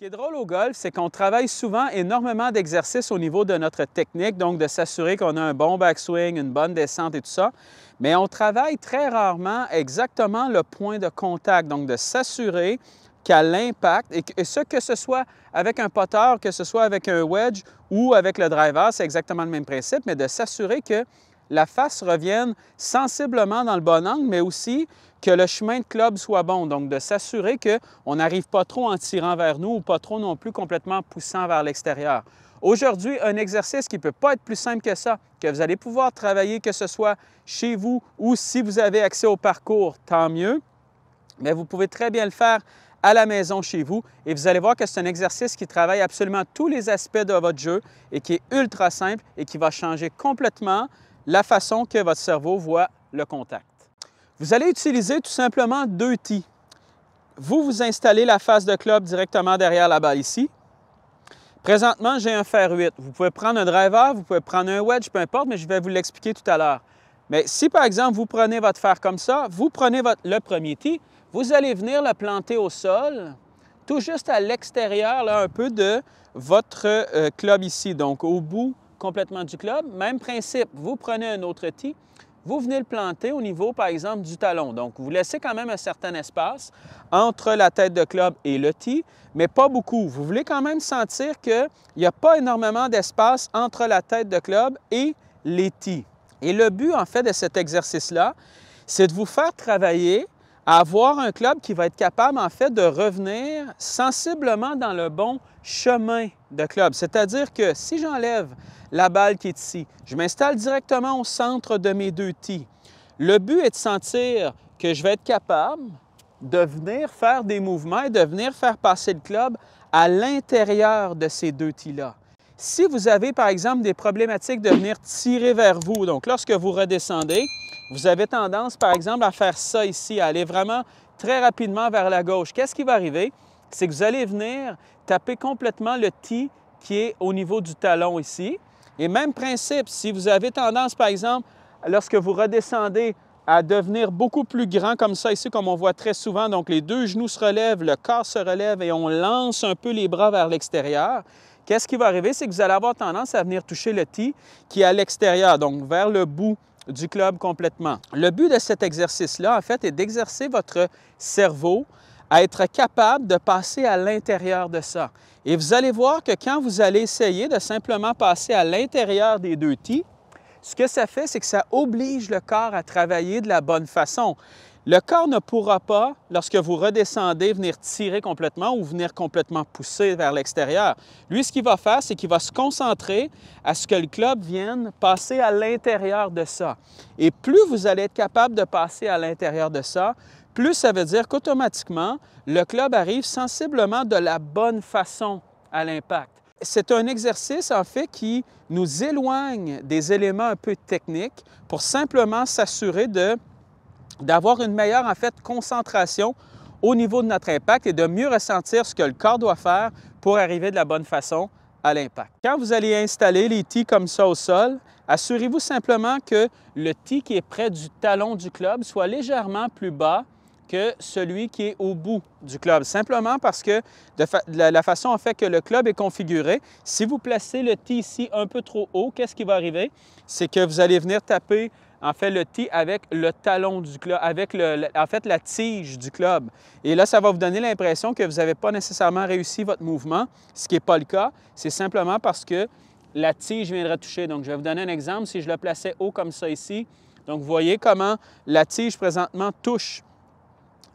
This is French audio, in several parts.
qui est drôle au golf, c'est qu'on travaille souvent énormément d'exercices au niveau de notre technique, donc de s'assurer qu'on a un bon backswing, une bonne descente et tout ça, mais on travaille très rarement exactement le point de contact, donc de s'assurer qu'à l'impact, et que ce soit avec un putter, que ce soit avec un wedge ou avec le driver, c'est exactement le même principe, mais de s'assurer que la face revienne sensiblement dans le bon angle, mais aussi que le chemin de club soit bon. Donc, de s'assurer qu'on n'arrive pas trop en tirant vers nous ou pas trop non plus complètement poussant vers l'extérieur. Aujourd'hui, un exercice qui ne peut pas être plus simple que ça, que vous allez pouvoir travailler, que ce soit chez vous ou si vous avez accès au parcours, tant mieux, mais vous pouvez très bien le faire à la maison chez vous et vous allez voir que c'est un exercice qui travaille absolument tous les aspects de votre jeu et qui est ultra simple et qui va changer complètement la façon que votre cerveau voit le contact. Vous allez utiliser tout simplement deux tees. Vous installez la face de club directement derrière la balle ici. Présentement, j'ai un fer 8. Vous pouvez prendre un driver, vous pouvez prendre un wedge, peu importe, mais je vais vous l'expliquer tout à l'heure. Mais si, par exemple, vous prenez votre fer comme ça, vous prenez le premier tee, vous allez venir le planter au sol, tout juste à l'extérieur, un peu de votre club ici, donc au bout complètement du club. Même principe, vous prenez un autre tee, vous venez le planter au niveau, par exemple, du talon. Donc, vous laissez quand même un certain espace entre la tête de club et le tee, mais pas beaucoup. Vous voulez quand même sentir qu'il n'y a pas énormément d'espace entre la tête de club et les tees. Et le but, en fait, de cet exercice-là, c'est de vous faire travailler à avoir un club qui va être capable, en fait, de revenir sensiblement dans le bon chemin de club. C'est-à-dire que si j'enlève la balle qui est ici, je m'installe directement au centre de mes deux tees. Le but est de sentir que je vais être capable de venir faire des mouvements et de venir faire passer le club à l'intérieur de ces deux tees-là. Si vous avez, par exemple, des problématiques de venir tirer vers vous, donc lorsque vous redescendez, vous avez tendance, par exemple, à faire ça ici, à aller vraiment très rapidement vers la gauche. Qu'est-ce qui va arriver? C'est que vous allez venir taper complètement le tee qui est au niveau du talon ici. Et même principe, si vous avez tendance, par exemple, lorsque vous redescendez, à devenir beaucoup plus grand comme ça ici, comme on voit très souvent. Donc, les deux genoux se relèvent, le corps se relève et on lance un peu les bras vers l'extérieur. Qu'est-ce qui va arriver? C'est que vous allez avoir tendance à venir toucher le tee qui est à l'extérieur, donc vers le bout du club complètement. Le but de cet exercice-là, en fait, est d'exercer votre cerveau à être capable de passer à l'intérieur de ça. Et vous allez voir que quand vous allez essayer de simplement passer à l'intérieur des deux tees, ce que ça fait, c'est que ça oblige le corps à travailler de la bonne façon. Le corps ne pourra pas, lorsque vous redescendez, venir tirer complètement ou venir complètement pousser vers l'extérieur. Lui, ce qu'il va faire, c'est qu'il va se concentrer à ce que le club vienne passer à l'intérieur de ça. Et plus vous allez être capable de passer à l'intérieur de ça, plus ça veut dire qu'automatiquement, le club arrive sensiblement de la bonne façon à l'impact. C'est un exercice, en fait, qui nous éloigne des éléments un peu techniques pour simplement s'assurer d'avoir une meilleure, en fait, concentration au niveau de notre impact et de mieux ressentir ce que le corps doit faire pour arriver de la bonne façon à l'impact. Quand vous allez installer les tees comme ça au sol, assurez-vous simplement que le tee qui est près du talon du club soit légèrement plus bas que celui qui est au bout du club. Simplement parce que de la façon en fait que le club est configuré, si vous placez le tee ici un peu trop haut, qu'est-ce qui va arriver? C'est que vous allez venir taper en fait le tee avec le talon du club, avec en fait la tige du club. Et là, ça va vous donner l'impression que vous n'avez pas nécessairement réussi votre mouvement, ce qui n'est pas le cas. C'est simplement parce que la tige viendrait toucher. Donc, je vais vous donner un exemple. Si je le plaçais haut comme ça ici, donc vous voyez comment la tige présentement touche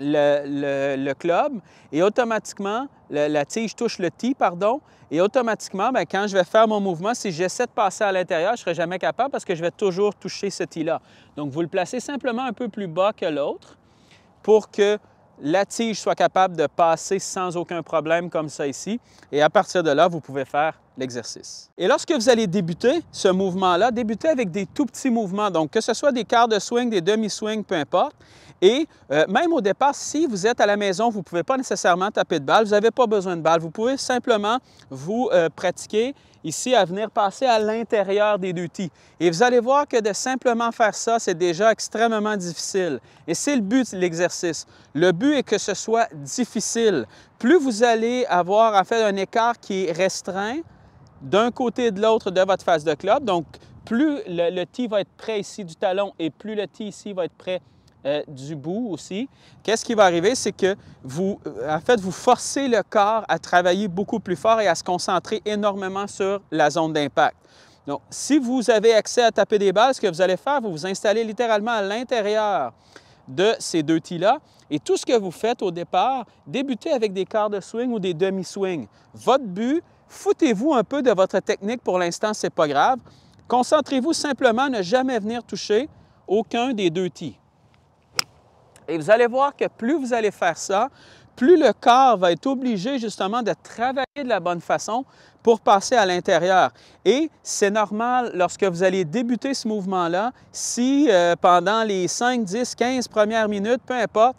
le club et automatiquement, la tige touche le tee, pardon, et automatiquement, bien, quand je vais faire mon mouvement, si j'essaie de passer à l'intérieur, je ne serai jamais capable parce que je vais toujours toucher ce tee-là. Donc, vous le placez simplement un peu plus bas que l'autre pour que la tige soit capable de passer sans aucun problème comme ça ici. Et à partir de là, vous pouvez faire l'exercice. Et lorsque vous allez débuter ce mouvement-là, débutez avec des tout petits mouvements. Donc, que ce soit des quarts de swing, des demi-swings, peu importe. Et même au départ, si vous êtes à la maison, vous ne pouvez pas nécessairement taper de balle, vous n'avez pas besoin de balle. Vous pouvez simplement vous pratiquer ici à venir passer à l'intérieur des deux tees. Et vous allez voir que de simplement faire ça, c'est déjà extrêmement difficile. Et c'est le but de l'exercice. Le but est que ce soit difficile. Plus vous allez avoir à faire un écart qui est restreint d'un côté et de l'autre de votre face de club, donc plus le tee va être près ici du talon et plus le tee ici va être près du bout aussi, qu'est-ce qui va arriver? C'est que vous forcez le corps à travailler beaucoup plus fort et à se concentrer énormément sur la zone d'impact. Donc, si vous avez accès à taper des balles, ce que vous allez faire, vous vous installez littéralement à l'intérieur de ces deux tees-là et tout ce que vous faites au départ, débutez avec des quarts de swing ou des demi-swings. Votre but, foutez-vous un peu de votre technique pour l'instant, ce n'est pas grave. Concentrez-vous simplement à ne jamais venir toucher aucun des deux tees. Et vous allez voir que plus vous allez faire ça, plus le corps va être obligé justement de travailler de la bonne façon pour passer à l'intérieur. Et c'est normal lorsque vous allez débuter ce mouvement-là, si pendant les 5, 10, 15 premières minutes, peu importe,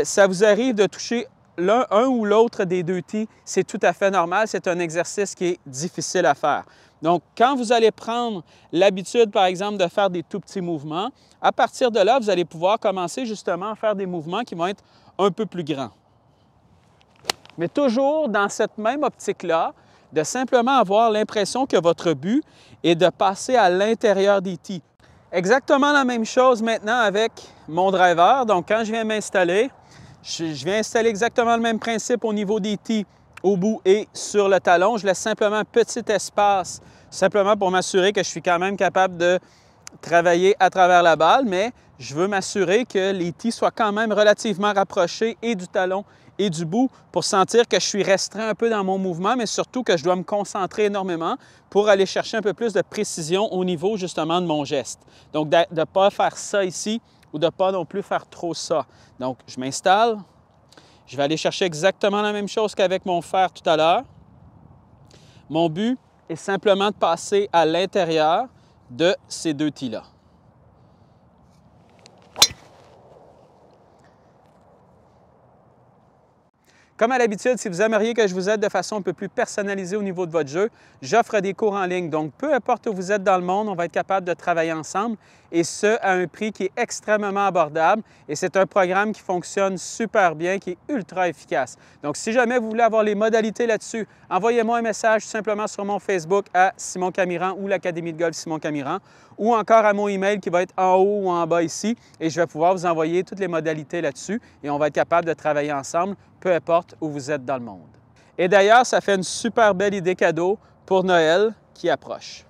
ça vous arrive de toucher un ou l'autre des deux tees, c'est tout à fait normal. C'est un exercice qui est difficile à faire. Donc, quand vous allez prendre l'habitude, par exemple, de faire des tout petits mouvements, à partir de là, vous allez pouvoir commencer justement à faire des mouvements qui vont être un peu plus grands. Mais toujours dans cette même optique-là, de simplement avoir l'impression que votre but est de passer à l'intérieur des tees. Exactement la même chose maintenant avec mon driver. Donc, quand je viens m'installer, je viens installer exactement le même principe au niveau des tees au bout et sur le talon. Je laisse simplement un petit espace, simplement pour m'assurer que je suis quand même capable de travailler à travers la balle, mais je veux m'assurer que les tees soient quand même relativement rapprochés et du talon et du bout pour sentir que je suis restreint un peu dans mon mouvement, mais surtout que je dois me concentrer énormément pour aller chercher un peu plus de précision au niveau justement de mon geste. Donc, de ne pas faire ça ici ou de ne pas non plus faire trop ça. Donc, je m'installe. Je vais aller chercher exactement la même chose qu'avec mon fer tout à l'heure. Mon but est simplement de passer à l'intérieur de ces deux tees-là. Comme à l'habitude, si vous aimeriez que je vous aide de façon un peu plus personnalisée au niveau de votre jeu, j'offre des cours en ligne. Donc, peu importe où vous êtes dans le monde, on va être capable de travailler ensemble et ce, à un prix qui est extrêmement abordable. Et c'est un programme qui fonctionne super bien, qui est ultra efficace. Donc, si jamais vous voulez avoir les modalités là-dessus, envoyez-moi un message simplement sur mon Facebook à Simon Camiran ou l'Académie de golf Simon Camiran ou encore à mon email qui va être en haut ou en bas ici et je vais pouvoir vous envoyer toutes les modalités là-dessus et on va être capable de travailler ensemble, peu importe où vous êtes dans le monde. Et d'ailleurs, ça fait une super belle idée cadeau pour Noël qui approche.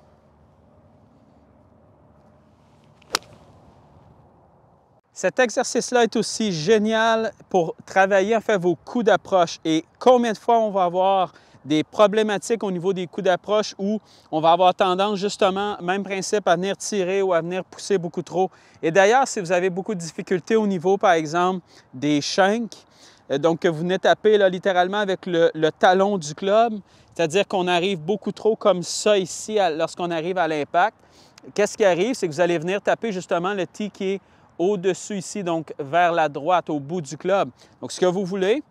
Cet exercice-là est aussi génial pour travailler en fait vos coups d'approche. Et combien de fois on va avoir des problématiques au niveau des coups d'approche où on va avoir tendance justement, même principe, à venir tirer ou à venir pousser beaucoup trop. Et d'ailleurs, si vous avez beaucoup de difficultés au niveau, par exemple, des shanks, donc que vous venez taper là, littéralement avec le talon du club, c'est-à-dire qu'on arrive beaucoup trop comme ça ici lorsqu'on arrive à l'impact, qu'est-ce qui arrive? C'est que vous allez venir taper justement le tee qui est au-dessus ici, donc vers la droite, au bout du club. Donc, ce que vous voulez,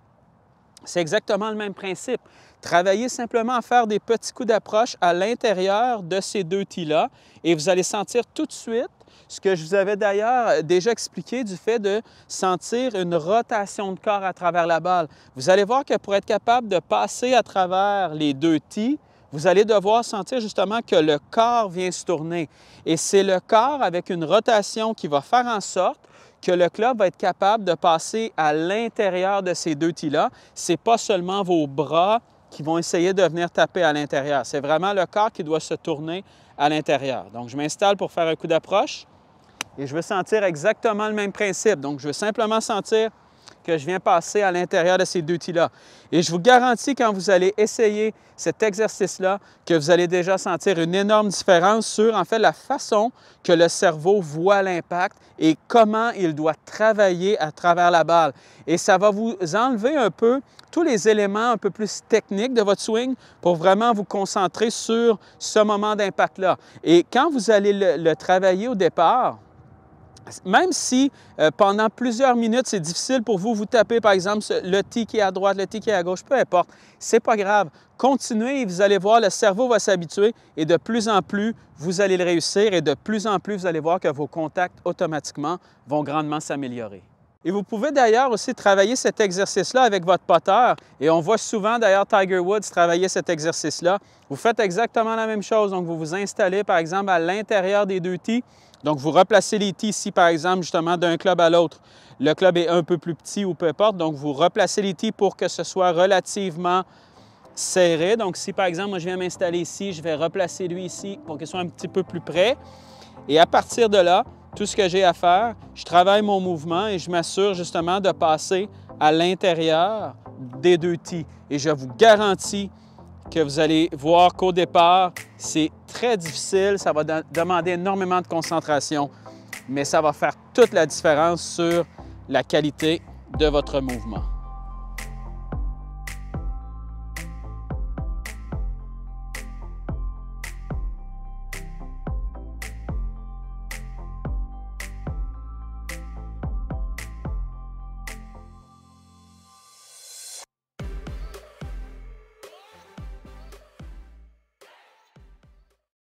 c'est exactement le même principe. Travaillez simplement à faire des petits coups d'approche à l'intérieur de ces deux tees-là et vous allez sentir tout de suite ce que je vous avais d'ailleurs déjà expliqué du fait de sentir une rotation de corps à travers la balle. Vous allez voir que pour être capable de passer à travers les deux tees, vous allez devoir sentir justement que le corps vient se tourner. Et c'est le corps avec une rotation qui va faire en sorte que le club va être capable de passer à l'intérieur de ces deux tees-là. Ce n'est pas seulement vos bras qui vont essayer de venir taper à l'intérieur. C'est vraiment le corps qui doit se tourner à l'intérieur. Donc, je m'installe pour faire un coup d'approche et je veux sentir exactement le même principe. Donc, je veux simplement sentir que je viens passer à l'intérieur de ces deux tees-là. Et je vous garantis, quand vous allez essayer cet exercice-là, que vous allez déjà sentir une énorme différence sur, en fait, la façon que le cerveau voit l'impact et comment il doit travailler à travers la balle. Et ça va vous enlever un peu tous les éléments un peu plus techniques de votre swing pour vraiment vous concentrer sur ce moment d'impact-là. Et quand vous allez le travailler au départ, Même si pendant plusieurs minutes, c'est difficile pour vous, vous tapez par exemple le T qui est à droite, le T qui est à gauche, peu importe, c'est pas grave. Continuez et vous allez voir, le cerveau va s'habituer et de plus en plus, vous allez le réussir et de plus en plus, vous allez voir que vos contacts automatiquement vont grandement s'améliorer. Et vous pouvez d'ailleurs aussi travailler cet exercice-là avec votre putter. Et on voit souvent d'ailleurs Tiger Woods travailler cet exercice-là. Vous faites exactement la même chose. Donc, vous vous installez par exemple à l'intérieur des deux tees. Donc, vous replacez les tees ici, par exemple, justement, d'un club à l'autre. Le club est un peu plus petit ou peu importe. Donc, vous replacez les tees pour que ce soit relativement serré. Donc, si par exemple, moi, je viens m'installer ici, je vais replacer lui ici pour qu'il soit un petit peu plus près. Et à partir de là, tout ce que j'ai à faire, je travaille mon mouvement et je m'assure justement de passer à l'intérieur des deux tees. Et je vous garantis que vous allez voir qu'au départ, c'est très difficile, ça va demander énormément de concentration, mais ça va faire toute la différence sur la qualité de votre mouvement.